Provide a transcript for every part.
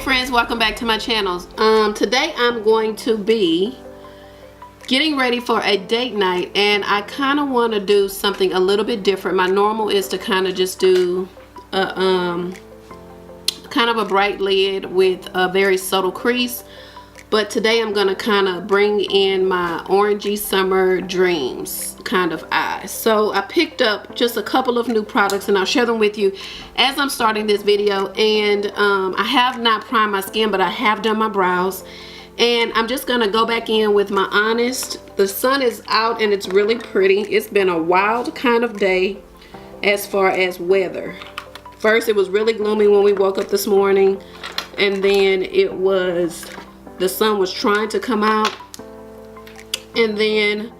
friends, welcome back to my channel. Today I'm going to be getting ready for a date night, and I kind of want to do something a little bit different. My normal is to kind of just do a kind of a bright lid with a very subtle crease, but today I'm going to kind of bring in my orangey summer dreams kind of eyes. So I picked up just a couple of new products and I'll share them with you as I'm starting this video. And I have not primed my skin, but I have done my brows, and I'm just gonna go back in with my Honest. The sun is out and it's really pretty. It's been a wild kind of day as far as weather. First it was really gloomy when we woke up this morning, and then the sun was trying to come out, and then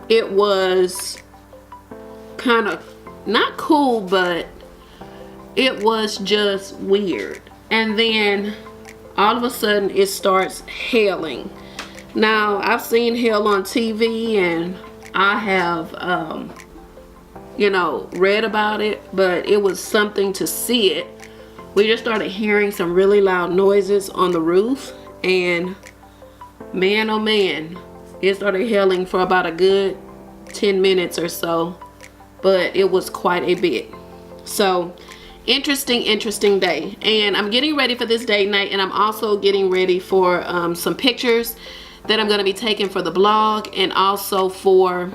it was kind of not cool, but it was just weird. And then all of a sudden it starts hailing. Now I've seen hail on TV and I have you know, read about it, but it was something to see it. We just started hearing some really loud noises on the roof, and man, oh man, it started hailing for about a good 10 minutes or so, but it was quite a bit. So interesting day. And I'm getting ready for this date night, and I'm also getting ready for some pictures that I'm going to be taking for the blog, and also for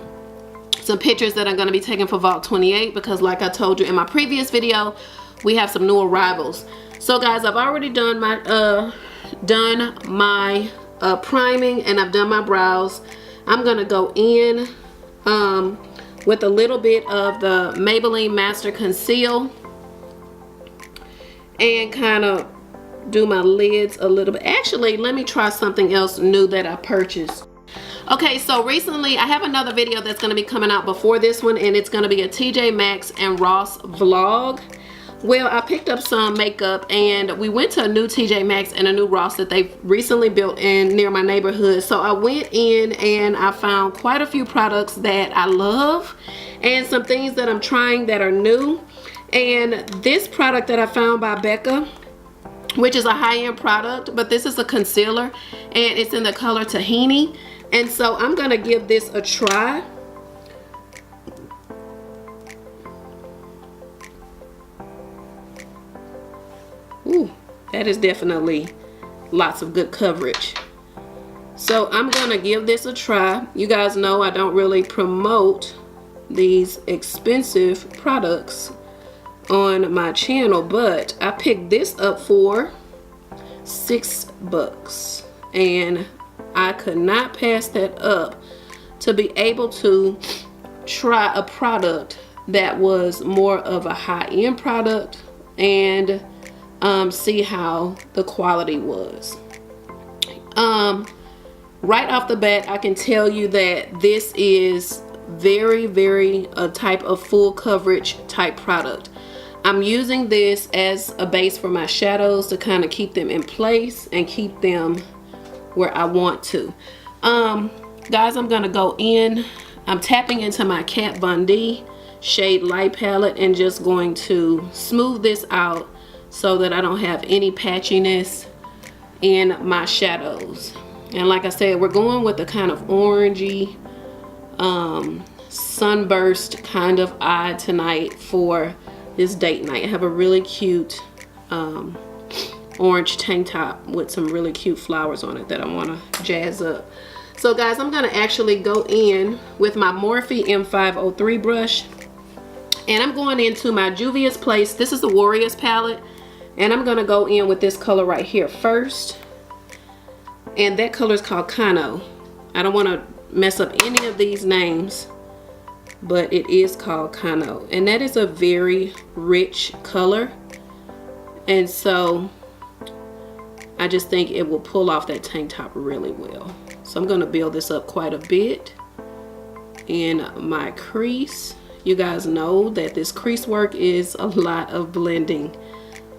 some pictures that I'm going to be taking for Vault 28, because like I told you in my previous video, we have some new arrivals. So guys, I've already done my priming, and I've done my brows. I'm gonna go in with a little bit of the Maybelline Master Conceal and kind of do my lids a little bit. Actually, let me try something else new that I purchased. Okay, so recently I have another video that's going to be coming out before this one, and it's going to be a TJ Maxx and Ross vlog. Well, I picked up some makeup, and we went to a new TJ Maxx and a new Ross that they've recently built in near my neighborhood. So I went in and I found quite a few products that I love, and some things that I'm trying that are new. And this product that I found by BECCA, which is a high-end product, but this is a concealer, and it's in the color Tahini. And so I'm gonna give this a try. Ooh, that is definitely lots of good coverage. So I'm gonna give this a try. You guys know I don't really promote these expensive products on my channel, but I picked this up for $6, and I could not pass that up to be able to try a product that was more of a high-end product and see how the quality was. Right off the bat, I can tell you that this is very a type of full coverage type product. I'm using this as a base for my shadows to kind of keep them in place and keep them where I want to. Guys, I'm gonna go in. I'm tapping into my Kat Von D Shade Light palette and just going to smooth this out so that I don't have any patchiness in my shadows. And like I said, we're going with the kind of orangey sunburst kind of eye tonight for this date night. I have a really cute orange tank top with some really cute flowers on it that I want to jazz up. So guys, I'm going to actually go in with my Morphe M503 brush, and I'm going into my Juvia's Place. This is the Warriors palette, and I'm going to go in with this color right here first, and that color is called Kano. I don't want to mess up any of these names, but it is called Kano, and that is a very rich color, and so I just think it will pull off that tank top really well. So I'm going to build this up quite a bit in my crease. You guys know that this crease work is a lot of blending,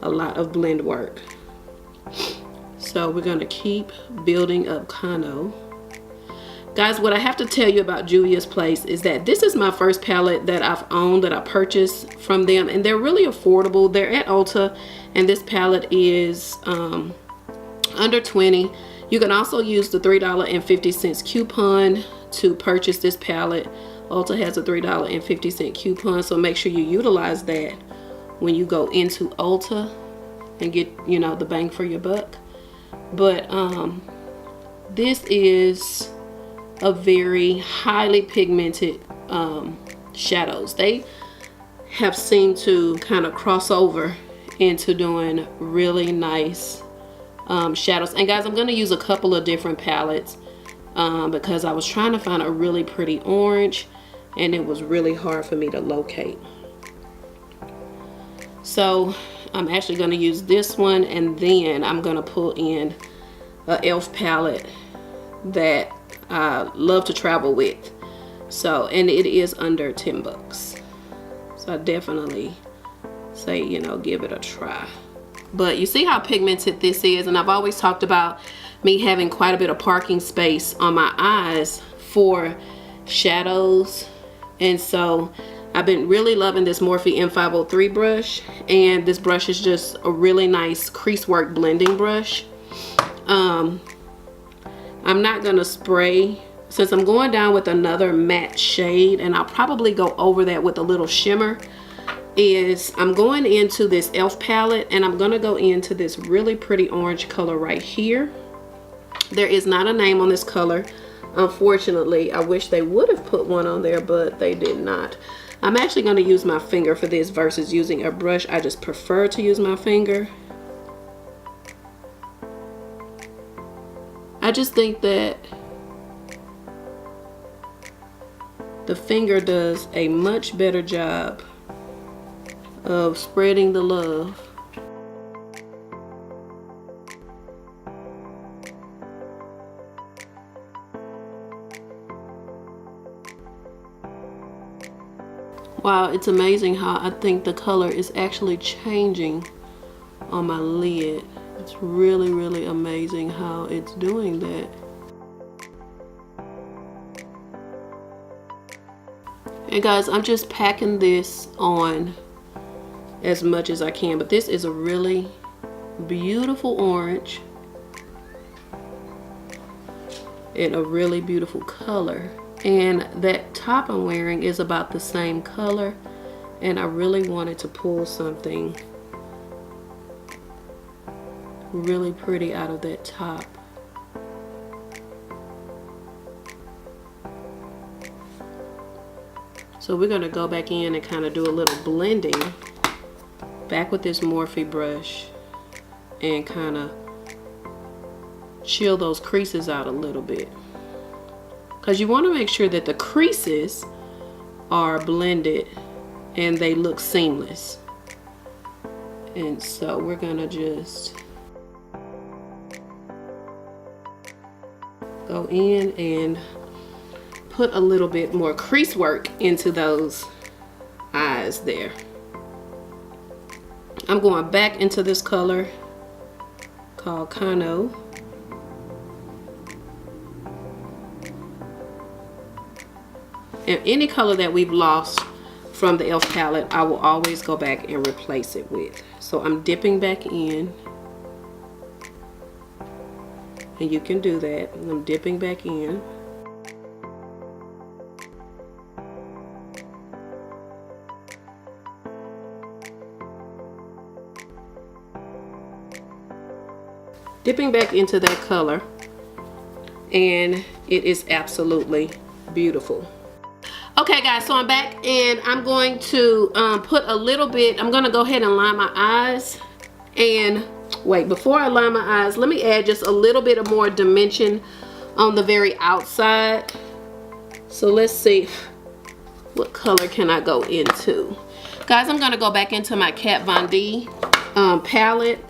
a lot of blend work. So we're going to keep building up Kano. Guys, what I have to tell you about Juvia's Place is that this is my first palette that I've owned, that I purchased from them, and they're really affordable. They're at Ulta, and this palette is under 20. You can also use the $3.50 coupon to purchase this palette. Ulta has a $3.50 coupon, so make sure you utilize that when you go into Ulta and get, you know, the bang for your buck. But this is a very highly pigmented shadows. They have seemed to kind of cross over into doing really nice shadows. And guys, I'm going to use a couple of different palettes because I was trying to find a really pretty orange and it was really hard for me to locate. So I'm actually going to use this one, and then I'm going to pull in a e.l.f. palette that I love to travel with. So, and it is under 10 bucks. So I definitely say, you know, give it a try. But you see how pigmented this is, and I've always talked about me having quite a bit of parking space on my eyes for shadows. And so I've been really loving this Morphe M503 brush, and this brush is just a really nice crease work blending brush. I'm not gonna spray since I'm going down with another matte shade, and I'll probably go over that with a little shimmer. Is I'm going into this e.l.f. palette, and I'm gonna go into this really pretty orange color right here. There is not a name on this color, unfortunately. I wish they would have put one on there, but they did not. I'm actually going to use my finger for this versus using a brush. I just prefer to use my finger. I just think that the finger does a much better job of spreading the love. Wow, it's amazing how I think the color is actually changing on my lid. It's really, really amazing how it's doing that. And guys, I'm just packing this on as much as I can, but this is a really beautiful orange and a really beautiful color. And that top I'm wearing is about the same color, and I really wanted to pull something really pretty out of that top. So we're going to go back in and kind of do a little blending back with this Morphe brush and kind of chill those creases out a little bit, because you want to make sure that the creases are blended and they look seamless. And so we're gonna just go in and put a little bit more crease work into those eyes there. I'm going back into this color called Kano. And any color that we've lost from the e.l.f. palette, I will always go back and replace it with. So I'm dipping back in. And you can do that. And I'm dipping back in. Dipping back into that color. And it is absolutely beautiful. Okay guys, so I'm back and I'm going to put a little bit, I'm gonna go ahead and line my eyes. And wait, before I line my eyes, let me add just a little bit of more dimension on the very outside. So let's see, what color can I go into? Guys, I'm gonna go back into my Kat Von D palette,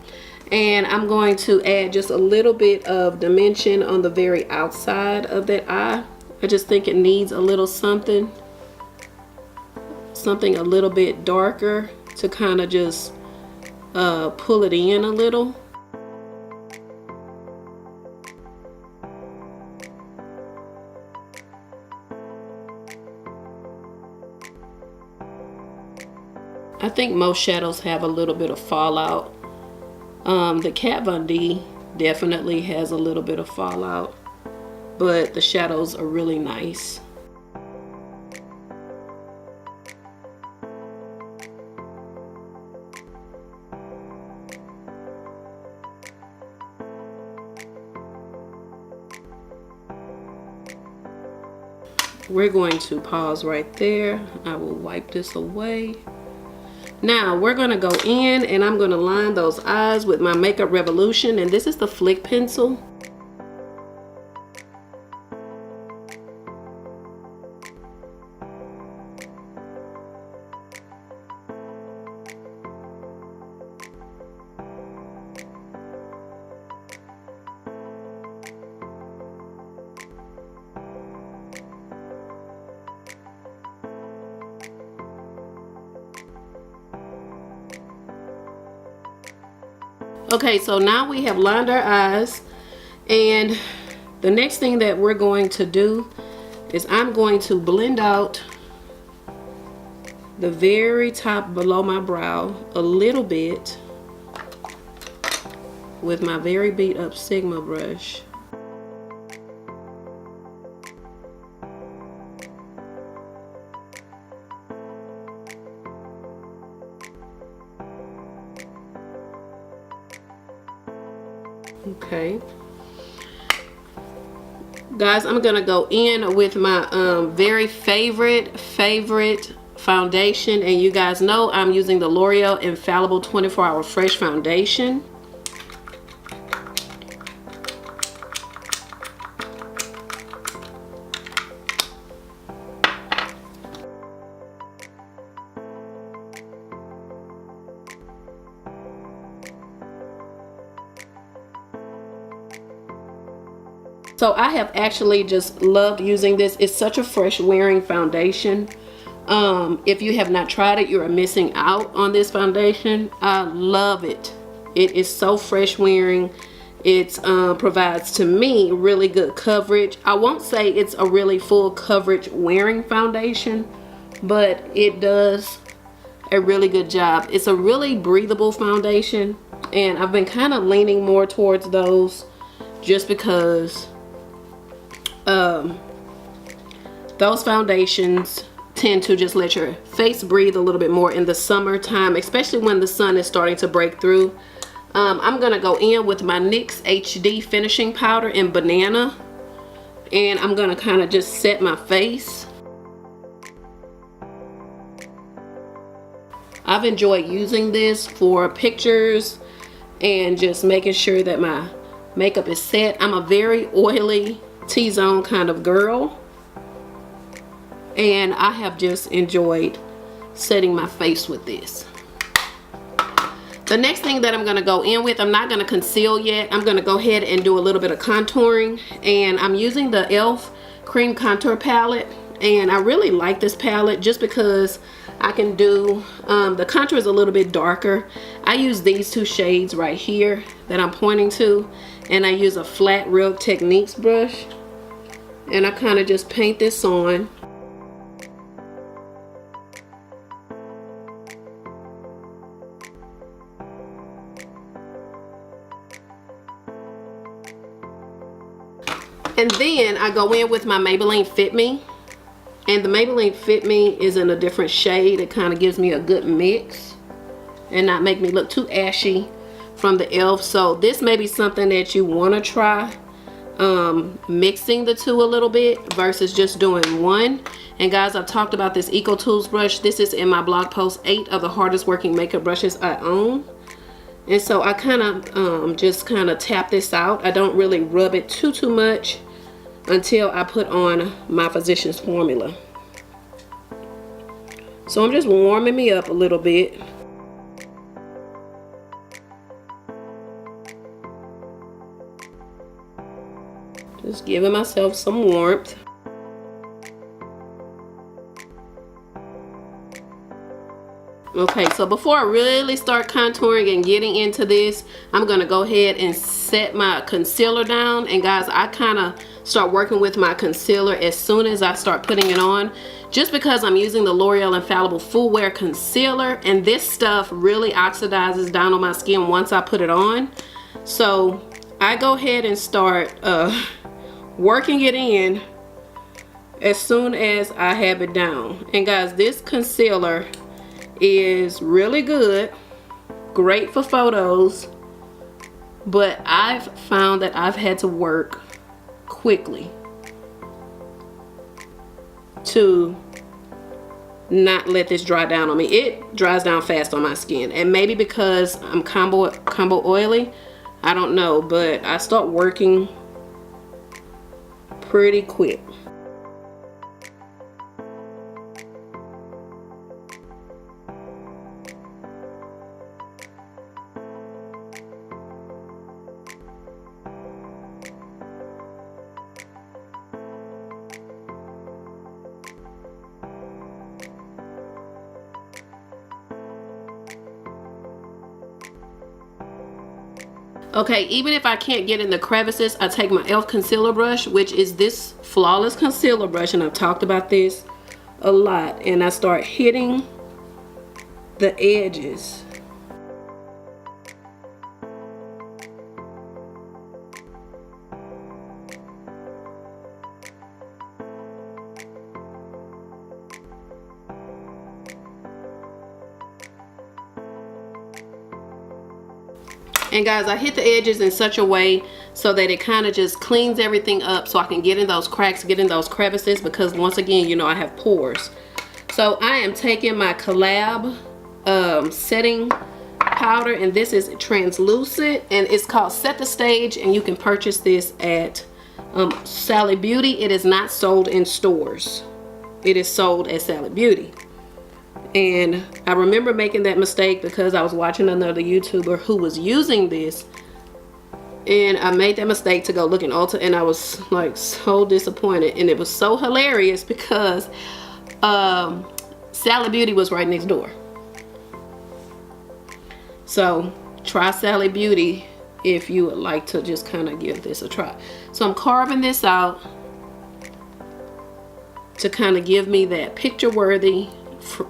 and I'm going to add just a little bit of dimension on the very outside of that eye. I just think it needs a little something a little bit darker to kind of just pull it in a little. I think most shadows have a little bit of fallout The Kat Von D definitely has a little bit of fallout, but the shadows are really nice. We're going to pause right there. I will wipe this away. Now we're going to go in and I'm going to line those eyes with my Makeup Revolution, and this is the Flick pencil. Okay, so now we have lined our eyes, and the next thing that we're going to do is I'm going to blend out the very top below my brow a little bit with my very beat up Sigma brush. Okay, guys, I'm gonna go in with my very favorite foundation, and you guys know I'm using the L'Oreal Infallible 24-Hour Fresh Foundation. So I have actually just loved using this. It's such a fresh wearing foundation. If you have not tried it, you are missing out on this foundation. I love it. It is so fresh wearing. It provides, to me, really good coverage. I won't say it's a really full coverage wearing foundation, but it does a really good job. It's a really breathable foundation, and I've been kind of leaning more towards those just because those foundations tend to just let your face breathe a little bit more in the summertime, especially when the sun is starting to break through. I'm gonna go in with my NYX HD finishing powder in Banana, and I'm gonna kind of just set my face. I've enjoyed using this for pictures and just making sure that my makeup is set. I'm a very oily T-zone kind of girl, and I have just enjoyed setting my face with this. The next thing that I'm going to go in with, I'm not going to conceal yet. I'm going to go ahead and do a little bit of contouring, and I'm using the e.l.f. Cream Contour Palette, and I really like this palette just because I can do, the contour is a little bit darker. I use these two shades right here that I'm pointing to, and I use a flat Real Techniques brush, and I kind of just paint this on. And then I go in with my Maybelline Fit Me, and the Maybelline Fit Me is in a different shade. It kind of gives me a good mix and not make me look too ashy from the e.l.f. So this may be something that you want to try, mixing the two a little bit versus just doing one. And guys, I've talked about this Eco Tools brush. This is in my blog post 8 of the hardest working makeup brushes I own. And so I kind of just kind of tap this out. I don't really rub it too much until I put on my Physicians Formula. So I'm just warming me up a little bit. Just giving myself some warmth. Okay, so before I really start contouring and getting into this, I'm gonna go ahead and set my concealer down. And guys, I kind of start working with my concealer as soon as I start putting it on, just because I'm using the L'Oreal Infallible Full Wear Concealer, and this stuff really oxidizes down on my skin once I put it on. So I go ahead and start working it in as soon as I have it down. And guys, this concealer is really good, great for photos, but I've found that I've had to work quickly to not let this dry down on me. It dries down fast on my skin, and maybe because I'm combo oily, I don't know, but I start working pretty quick. Okay, even if I can't get in the crevices, I take my e.l.f. concealer brush, which is this Flawless concealer brush, and I've talked about this a lot, and I start hitting the edges. And guys, I hit the edges in such a way so that it kind of just cleans everything up, so I can get in those cracks, get in those crevices, because once again, you know, I have pores. So I am taking my Collab setting powder, and this is translucent, and it's called Set the Stage, and you can purchase this at Sally Beauty. It is not sold in stores. It is sold at Sally Beauty. And I remember making that mistake because I was watching another YouTuber who was using this, and I made that mistake to go look in Ulta, and I was like so disappointed. And it was so hilarious because Sally Beauty was right next door. So try Sally Beauty if you would like to just kind of give this a try. So I'm carving this out to kind of give me that picture worthy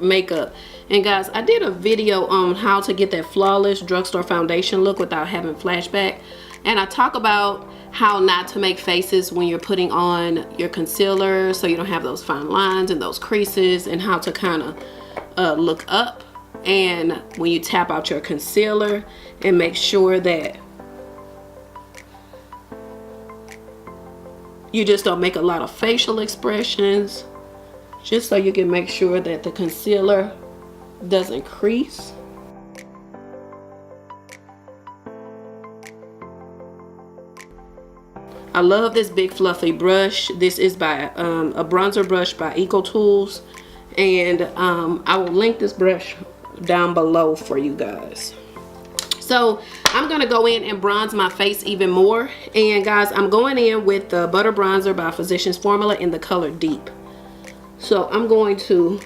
makeup. And guys, I did a video on how to get that flawless drugstore foundation look without having flashback, and I talk about how not to make faces when you're putting on your concealer so you don't have those fine lines and those creases, and how to kind of look up and when you tap out your concealer, and make sure that you just don't make a lot of facial expressions, just so you can make sure that the concealer doesn't crease. I love this big fluffy brush. This is by a bronzer brush by Eco Tools, and I will link this brush down below for you guys. So I'm gonna go in and bronze my face even more, and guys, I'm going in with the Butter Bronzer by Physicians Formula in the color Deep. So I'm going to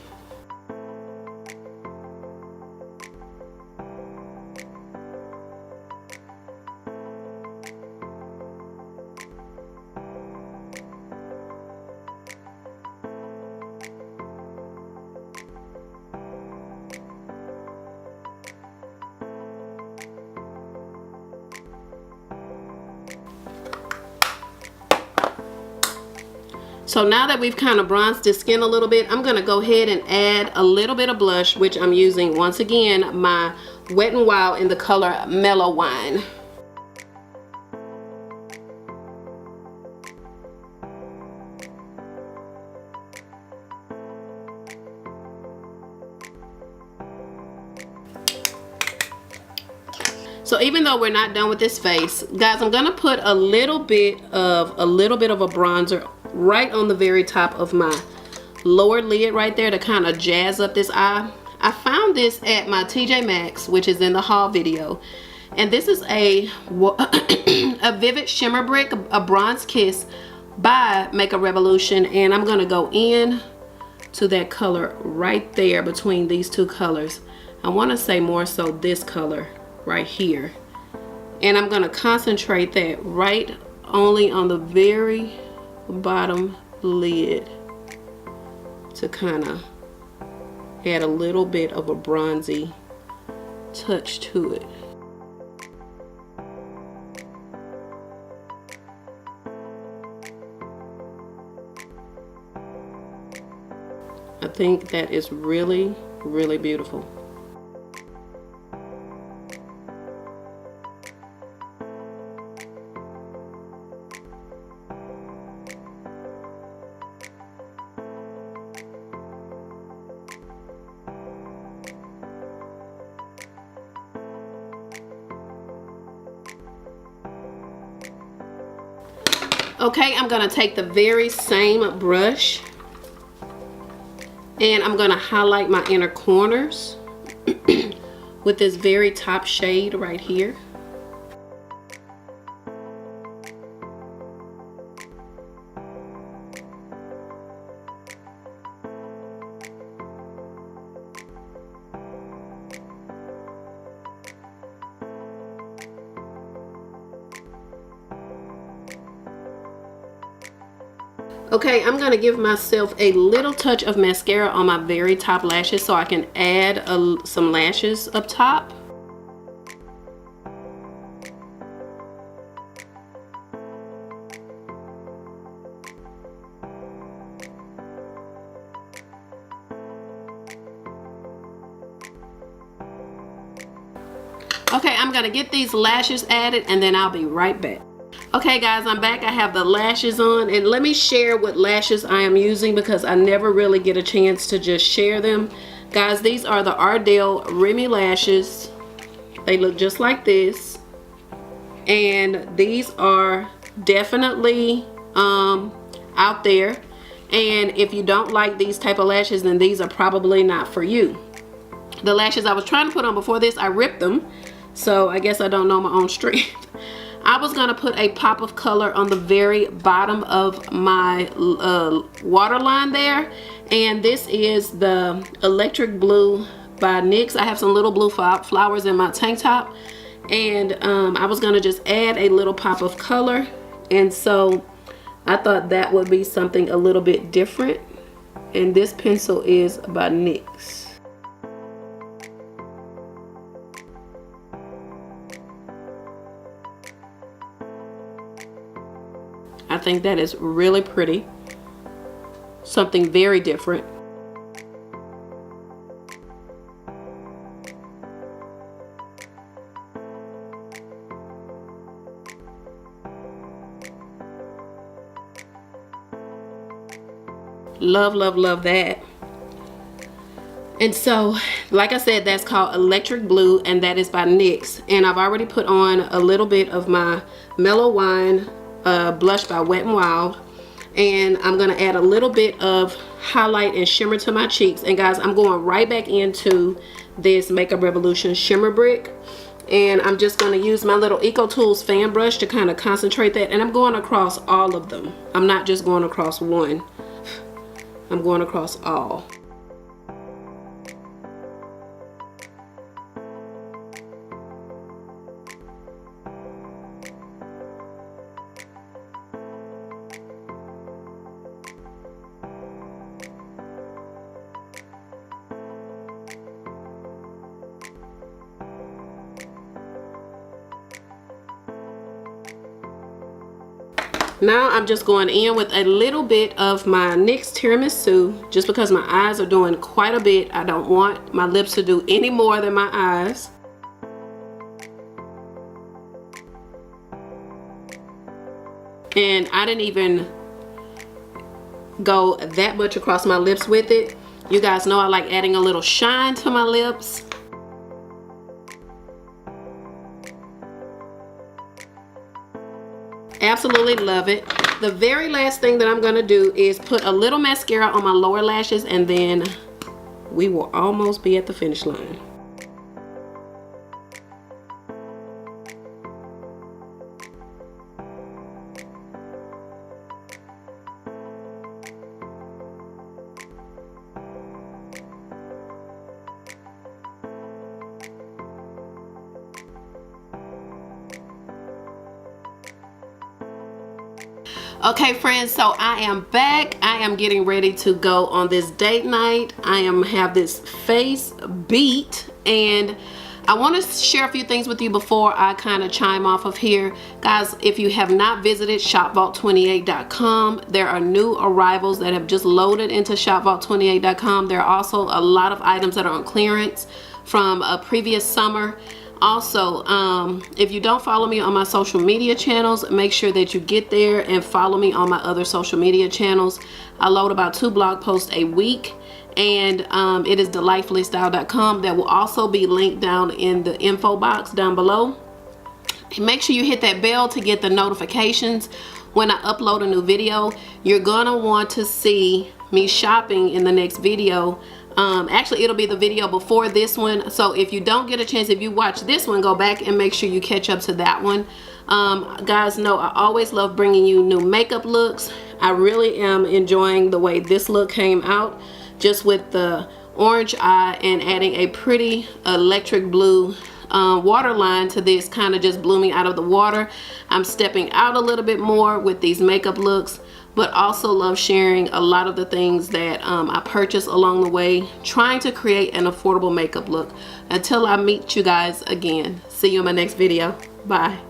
So now that we've kind of bronzed the skin a little bit, I'm going to go ahead and add a little bit of blush, which I'm using once again my Wet n Wild in the color Mellow Wine. So even though we're not done with this face, guys, I'm gonna put a little bit of a bronzer right on the very top of my lower lid right there to kind of jazz up this eye. I found this at my TJ Maxx, which is in the haul video, and this is a Vivid Shimmer Brick, a Bronze Kiss by Makeup Revolution, and I'm gonna go in to that color right there between these two colors. I want to say more so this color right here. And I'm going to concentrate that right only on the very bottom lid to kind of add a little bit of a bronzy touch to it. I think that is really, really beautiful. Okay, I'm gonna take the very same brush and I'm gonna highlight my inner corners with this very top shade right here. Okay, I'm going to give myself a little touch of mascara on my very top lashes so I can add some lashes up top. Okay, I'm going to get these lashes added and then I'll be right back. Okay guys, I'm back. I have the lashes on, and let me share what lashes I am using because I never really get a chance to just share them. Guys, these are the ARDELL REMY lashes. They look just like this, and these are definitely out there, and if you don't like these type of lashes, then these are probably not for you. The lashes I was trying to put on before this, I ripped them, so I guess I don't know my own strength. I was going to put a pop of color on the very bottom of my waterline there. And this is the Electric Blue by NYX. I have some little blue flowers in my tank top. And I was going to just add a little pop of color. And so I thought that would be something a little bit different. And this pencil is by NYX. I think that is really pretty. Something very different. Love, love, love that. And so, like I said, that's called Electric Blue, and that is by NYX. And I've already put on a little bit of my Mellow Wine blush by Wet n Wild, and I'm gonna add a little bit of highlight and shimmer to my cheeks. And guys, I'm going right back into this Makeup Revolution shimmer brick, and I'm just going to use my little Eco Tools fan brush to kind of concentrate that, and I'm going across all of them. I'm not just going across one, I'm going across all. Now I'm just going in with a little bit of my NYX Tiramisu, just because my eyes are doing quite a bit. I don't want my lips to do any more than my eyes. And I didn't even go that much across my lips with it. You guys know I like adding a little shine to my lips. Absolutely love it. The very last thing that I'm going to do is put a little mascara on my lower lashes, and then we will almost be at the finish line. Okay friends, so I am back. I am getting ready to go on this date night. I have this face beat, and I want to share a few things with you before I kind of chime off of here. Guys, if you have not visited shopvault28.com, there are new arrivals that have just loaded into shopvault28.com. There are also a lot of items that are on clearance from a previous summer. Also, if you don't follow me on my social media channels, make sure that you get there and follow me on my other social media channels. I load about 2 blog posts a week, and it is delightfullystyle.com. That will also be linked down in the info box down below. And make sure you hit that bell to get the notifications when I upload a new video. You're gonna want to see me shopping in the next video. Actually, it'll be the video before this one, so if you don't get a chance, if you watch this one, go back and make sure you catch up to that one. Guys know I always love bringing you new makeup looks. I really am enjoying the way this look came out, just with the orange eye and adding a pretty electric blue waterline to this, kind of just blooming out of the water. I'm stepping out a little bit more with these makeup looks, but also love sharing a lot of the things that I purchased along the way, trying to create an affordable makeup look. Until I meet you guys again, see you in my next video. Bye.